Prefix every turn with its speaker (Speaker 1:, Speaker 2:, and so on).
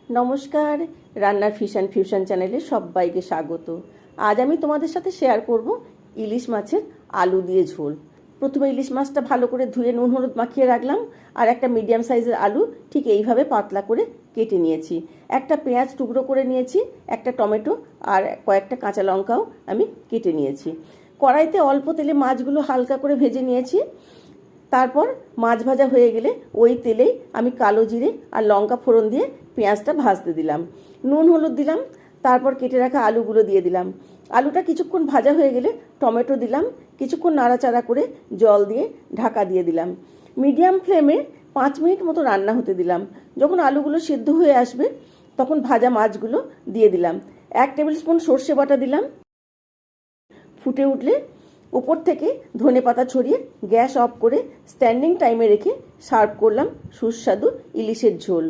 Speaker 1: নমস্কার, রান্নার ফিউশন চ্যানেলে সবাইকে স্বাগত। আজ আমি তোমাদের সাথে শেয়ার করব ইলিশ মাছের আলু দিয়ে ঝোল। প্রথমে ইলিশ মাছটা ভালো করে ধুয়ে নুন হলুদ মাখিয়ে রাখলাম, আর একটা মিডিয়াম সাইজের আলু ঠিক এইভাবে পাতলা করে কেটে নিয়েছি। একটা পেঁয়াজ টুকরো করে নিয়েছি, একটা টমেটো আর কয়েকটা কাঁচা লঙ্কাও আমি কেটে নিয়েছি। কড়াইতে অল্প তেলে মাছগুলো হালকা করে ভেজে নিয়েছি। তারপর মাছ ভাজা হয়ে গেলে ওই তেলেই আমি কালো জিরে আর লঙ্কা ফোড়ন দিয়ে পেঁয়াজটা ভাজতে দিলাম, নুন হলুদ দিলাম, তারপর কেটে রাখা আলুগুলো দিয়ে দিলাম। আলুটা কিছুক্ষণ ভাজা হয়ে গেলে টমেটো দিলাম, কিছুক্ষণ নাড়াচাড়া করে জল দিয়ে ঢাকা দিয়ে দিলাম। মিডিয়াম ফ্লেমে 5 মিনিট মতো রান্না হতে দিলাম। যখন আলুগুলো সিদ্ধ হয়ে আসবে তখন ভাজা মাছগুলো দিয়ে দিলাম। 1 টেবিল স্পুন সর্ষে বাটা দিলাম। ফুটে উঠলে উপর থেকে ধনেপাতা ছড়িয়ে গ্যাস অফ করে স্ট্যান্ডিং টাইমে রেখে সার্ভ করলাম সুস্বাদু ইলিশের ঝোল।